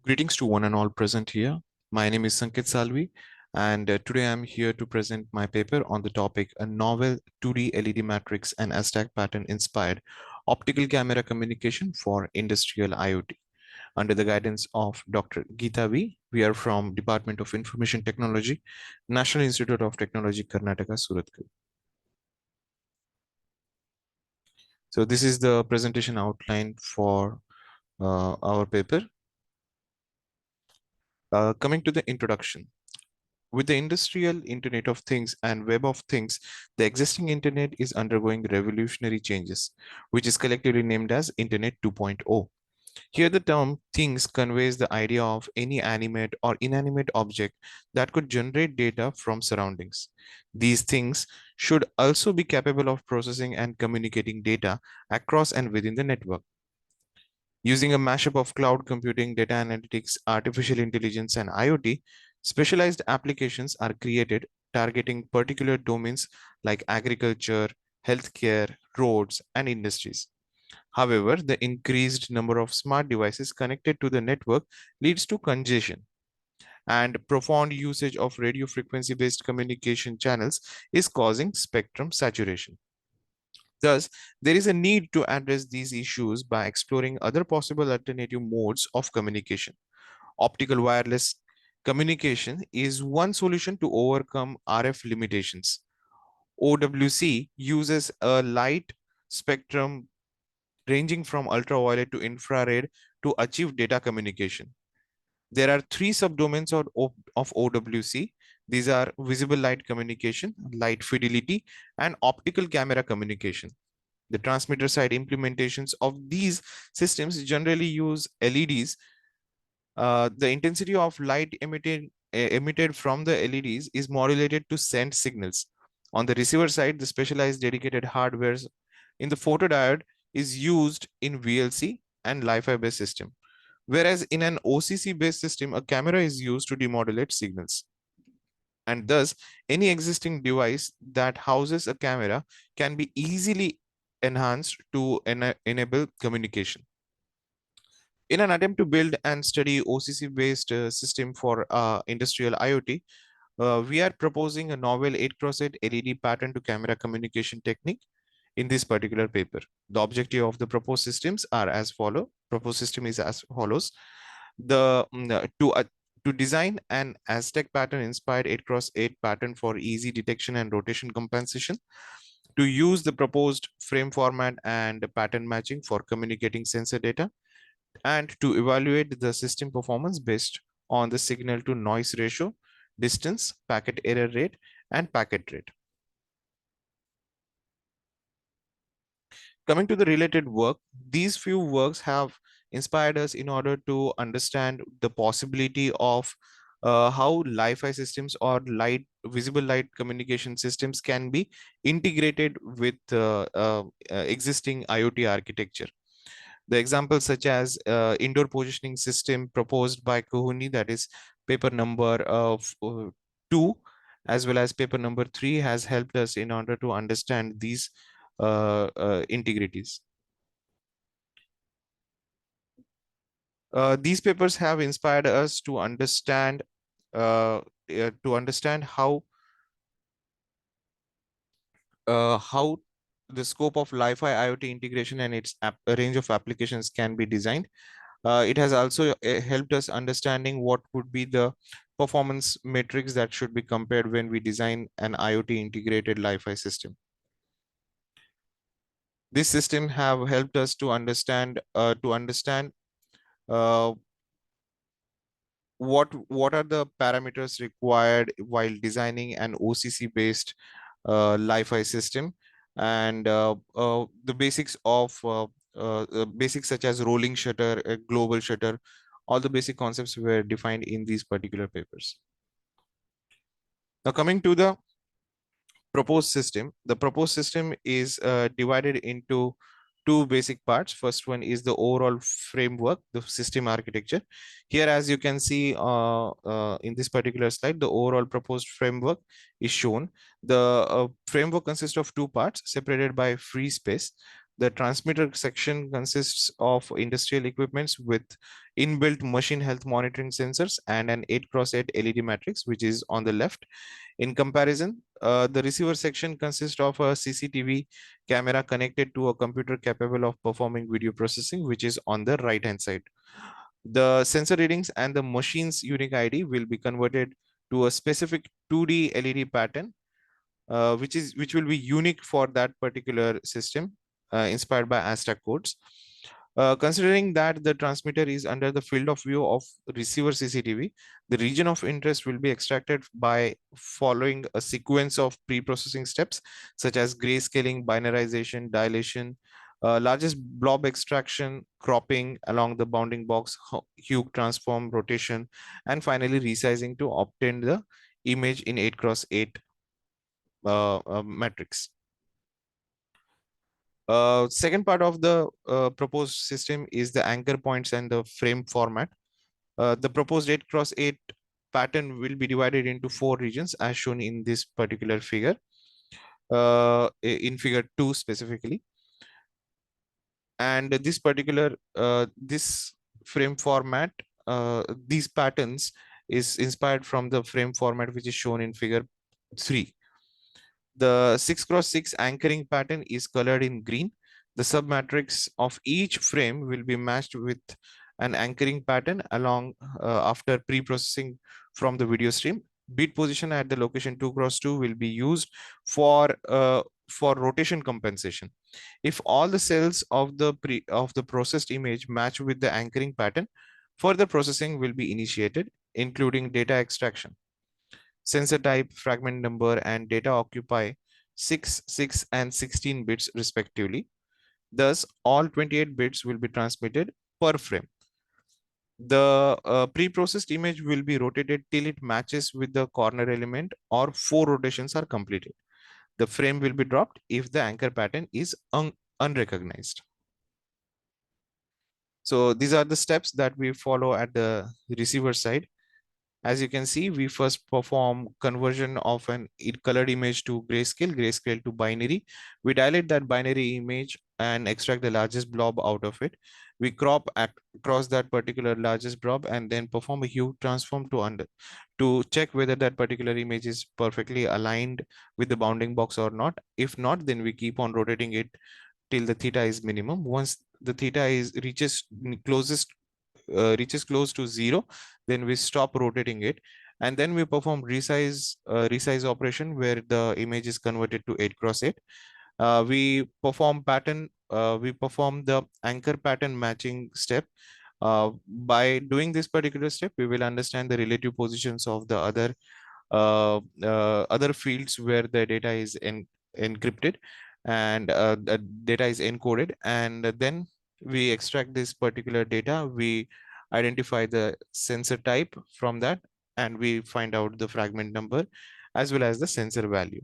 Greetings to one and all present here. My name is Sanket Salvi, and today I'm here to present my paper on the topic a novel 2D LED matrix and Aztec pattern inspired optical camera communication for industrial IoT. Under the guidance of Dr. Geetha V, we are from Department of Information Technology, National Institute of Technology, Karnataka, Surat. So this is the presentation outline for our paper. Coming to the introduction. With the industrial Internet of Things and Web of Things, the existing Internet is undergoing revolutionary changes, which is collectively named as Internet 2.0. Here, the term things conveys the idea of any animate or inanimate object that could generate data from surroundings. These things should also be capable of processing and communicating data across and within the network. Using a mashup of cloud computing, data analytics, artificial intelligence, and IoT, specialized applications are created targeting particular domains like agriculture, healthcare, roads, and industries. However, the increased number of smart devices connected to the network leads to congestion, and profound usage of radio frequency based communication channels is causing spectrum saturation. Thus, there is a need to address these issues by exploring other possible alternative modes of communication. Optical wireless communication is one solution to overcome RF limitations. OWC uses a light spectrum ranging from ultraviolet to infrared to achieve data communication. There are three subdomains of OWC. These are visible light communication, light fidelity, and optical camera communication. The transmitter side implementations of these systems generally use LEDs. The intensity of light emitted from the LEDs is modulated to send signals. On the receiver side, the specialized dedicated hardware in the photodiode is used in VLC and Li-Fi based system. Whereas in an OCC based system, a camera is used to demodulate signals. And thus, any existing device that houses a camera can be easily enhanced to enable communication. In an attempt to build and study OCC-based system for industrial IoT, we are proposing a novel 8x8 LED pattern to camera communication technique in this particular paper. The objective of the proposed systems are as follow. Proposed system is as follows. To design an Aztec pattern inspired 8x8 pattern for easy detection and rotation compensation, to use the proposed frame format and pattern matching for communicating sensor data, and to evaluate the system performance based on the signal to noise ratio, distance, packet error rate, and packet rate. Coming to the related work, these few works have inspired us in order to understand the possibility of how Li-Fi systems or visible light communication systems can be integrated with existing IoT architecture. The examples such as indoor positioning system proposed by Kohuni, that is paper number 2, as well as paper number 3, has helped us in order to understand these integrities. These papers have inspired us to understand how the scope of Li-Fi IoT integration and its range of applications can be designed. It has also helped us understanding what would be the performance metrics that should be compared when we design an IoT integrated Li-Fi system. This system have helped us to understand uh, what are the parameters required while designing an OCC based Li-Fi system, and the basics of basics such as rolling shutter, global shutter, all the basic concepts were defined in these particular papers. Now coming to the proposed system, the proposed system is divided into two basic parts. First one is the overall framework, the system architecture. Here, as you can see in this particular slide, the overall proposed framework is shown. The framework consists of two parts separated by free space. The transmitter section consists of industrial equipments with inbuilt machine health monitoring sensors and an 8x8 LED matrix, which is on the left. In comparison, the receiver section consists of a CCTV camera connected to a computer capable of performing video processing, which is on the right hand side. The sensor readings and the machine's unique ID will be converted to a specific 2D LED pattern, which will be unique for that particular system, inspired by Aztec codes. Considering that the transmitter is under the field of view of receiver CCTV, the region of interest will be extracted by following a sequence of pre-processing steps such as grayscaling, binarization, dilation, largest blob extraction, cropping along the bounding box, hue transform, rotation, and finally resizing to obtain the image in 8x8 matrix. Second part of the proposed system is the anchor points and the frame format. The proposed 8x8 pattern will be divided into 4 regions as shown in this particular figure, in figure 2 specifically. And this particular, this frame format, these patterns is inspired from the frame format which is shown in figure 3. The 6x6 anchoring pattern is colored in green. The submatrix of each frame will be matched with an anchoring pattern along after pre-processing from the video stream. Bit position at the location 2x2 will be used for rotation compensation. If all the cells of the processed image match with the anchoring pattern, further processing will be initiated, including data extraction. Sensor type, fragment number, and data occupy 6, 6, and 16 bits respectively. Thus, all 28 bits will be transmitted per frame. The pre-processed image will be rotated till it matches with the corner element or 4 rotations are completed. The frame will be dropped if the anchor pattern is unrecognized. So these are the steps that we follow at the receiver side. As you can see, we first perform conversion of an colored image to grayscale to binary. We dilate that binary image and extract the largest blob out of it. We crop across that particular largest blob and then perform a hue transform to check whether that particular image is perfectly aligned with the bounding box or not. If not, then we keep on rotating it till the theta is minimum. Once the theta is reaches close to 0, then we stop rotating it, and then we perform resize operation where the image is converted to 8x8. We perform the anchor pattern matching step. By doing this particular step, we will understand the relative positions of the other fields where the data is encrypted and the data is encoded, and then we extract this particular data. We identify the sensor type from that, and we find out the fragment number as well as the sensor value.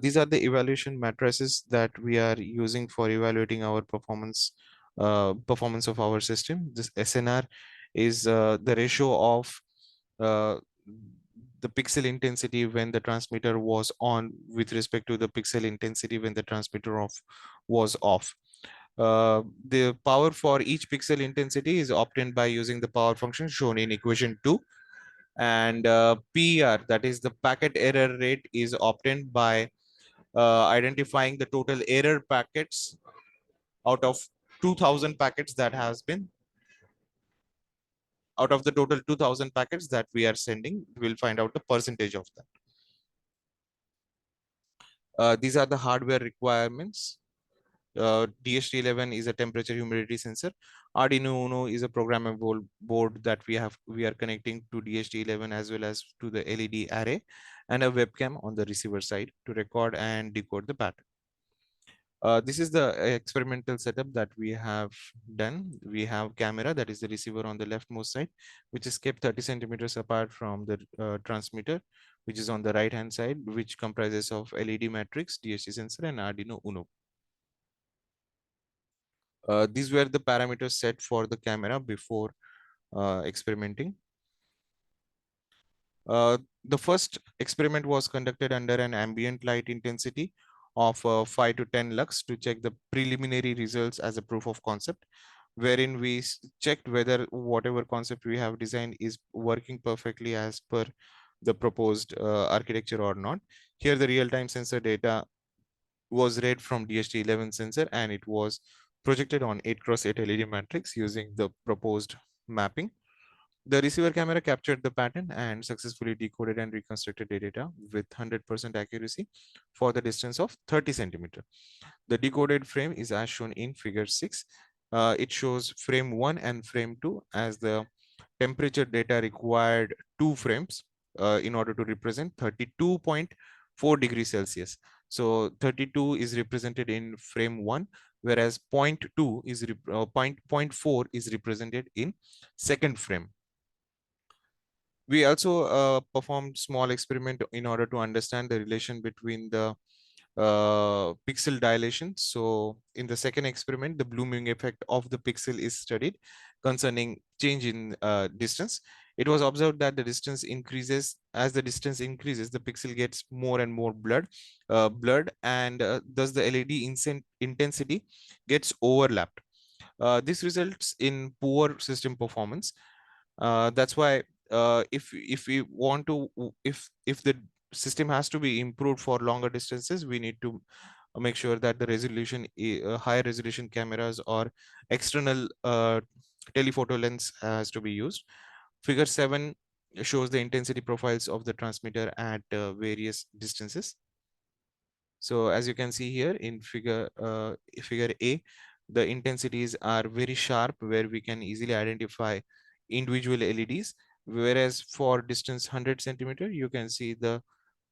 These are the evaluation matrices that we are using for evaluating our performance of our system. This SNR is the ratio of uh, the pixel intensity when the transmitter was on with respect to the pixel intensity when the transmitter was off. The power for each pixel intensity is obtained by using the power function shown in equation 2, and PER, that is the packet error rate, is obtained by identifying the total error packets out of 2000 packets that has been out of the total 2000 packets that we are sending. We'll find out the percentage of that. These are the hardware requirements. DHT11 is a temperature humidity sensor. Arduino Uno is a programmable board that we are connecting to DHT11 as well as to the LED array, and a webcam on the receiver side to record and decode the pattern. This is the experimental setup that we have done. We have camera, that is the receiver on the leftmost side, which is kept 30 centimeters apart from the transmitter, which is on the right hand side, which comprises of LED matrix, DHT sensor, and Arduino Uno. These were the parameters set for the camera before experimenting. The first experiment was conducted under an ambient light intensity of 5 to 10 lux to check the preliminary results as a proof of concept, wherein we checked whether whatever concept we have designed is working perfectly as per the proposed architecture or not. Here, the real-time sensor data was read from DHT11 sensor, and it was projected on 8x8 LED matrix using the proposed mapping. The receiver camera captured the pattern and successfully decoded and reconstructed the data with 100% accuracy for the distance of 30 centimeter. The decoded frame is as shown in figure 6. It shows frame 1 and frame 2 as the temperature data required 2 frames in order to represent 32.4 degrees Celsius. So 32 is represented in frame 1, whereas point 2 is point 4 is represented in second frame. We also performed small experiment in order to understand the relation between the pixel dilation. So in the second experiment, the blooming effect of the pixel is studied concerning change in distance. It was observed that the distance increases. As the distance increases, the pixel gets more and more blurred, and thus the LED intensity gets overlapped. This results in poor system performance. That's why if we want to if the system has to be improved for longer distances, we need to make sure that the resolution higher resolution cameras or external telephoto lens has to be used. Figure 7 shows the intensity profiles of the transmitter at various distances. So as you can see here in figure A, the intensities are very sharp, where we can easily identify individual LEDs. Whereas for distance 100 centimeter, you can see the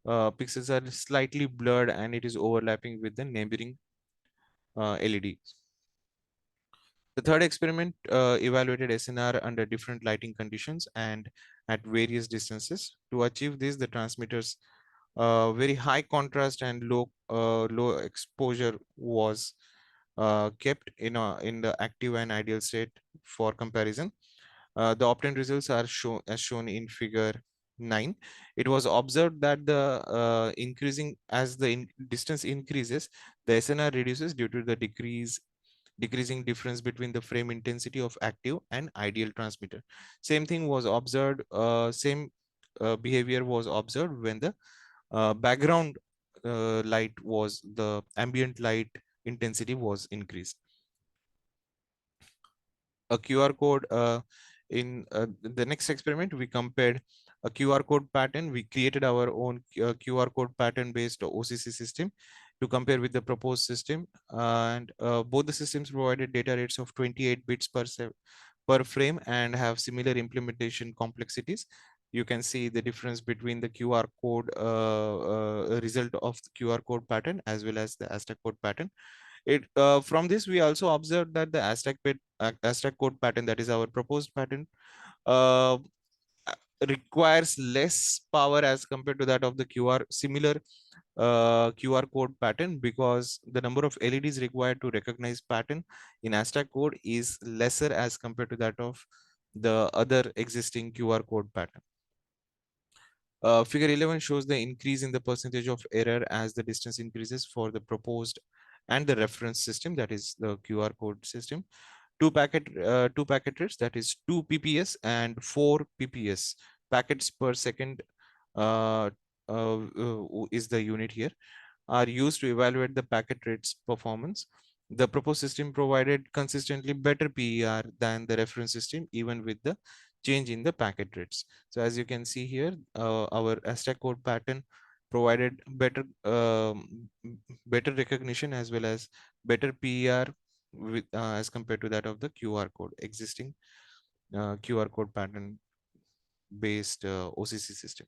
pixels are slightly blurred and it is overlapping with the neighboring LEDs. The third experiment evaluated SNR under different lighting conditions and at various distances. To achieve this, the transmitters very high contrast and low exposure was kept in the active and ideal state for comparison. The obtained results are shown as shown in figure 9. It was observed that the increasing as the distance increases, the SNR reduces due to the decreasing difference between the frame intensity of active and ideal transmitter. Same thing was observed. Same behavior was observed when the background light was the ambient light intensity was increased. A QR code in the next experiment, we compared a QR code pattern. We created our own QR code pattern based OCC system to compare with the proposed system, and both the systems provided data rates of 28 bits per frame and have similar implementation complexities. You can see the difference between the QR code result of the QR code pattern as well as the Aztec code pattern. From this we also observed that the Aztec code pattern, that is our proposed pattern, uh, requires less power as compared to that of the similar QR code pattern, because the number of LEDs required to recognize pattern in Aztec code is lesser as compared to that of the other existing QR code pattern. Figure 11 shows the increase in the percentage of error as the distance increases for the proposed and the reference system, that is the QR code system. Two packet rates, that is 2 PPS and 4 PPS, packets per second uh, is the unit here, are used to evaluate the packet rates performance. The proposed system provided consistently better PER than the reference system, even with the change in the packet rates. So as you can see here, our Aztec code pattern provided better recognition as well as better PER with as compared to that of the QR code existing QR code pattern based OCC system.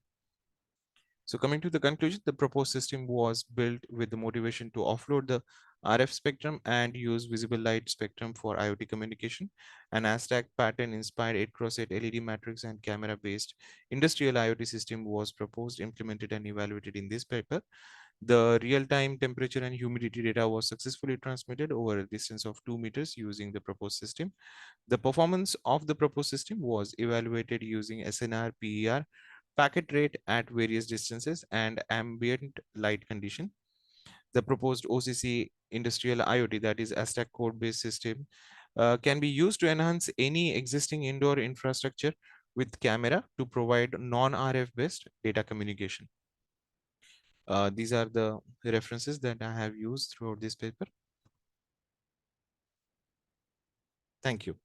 So coming to the conclusion, the proposed system was built with the motivation to offload the RF spectrum and use visible light spectrum for IoT communication. An Aztec pattern inspired 8x8 LED matrix and camera based industrial IoT system was proposed, implemented and evaluated in this paper. The real-time temperature and humidity data was successfully transmitted over a distance of 2 meters using the proposed system. The performance of the proposed system was evaluated using SNR, PER, packet rate at various distances, and ambient light condition. The proposed OCC Industrial IoT, that is Aztec Code based system, can be used to enhance any existing indoor infrastructure with camera to provide non-RF based data communication. These are the references that I have used throughout this paper. Thank you.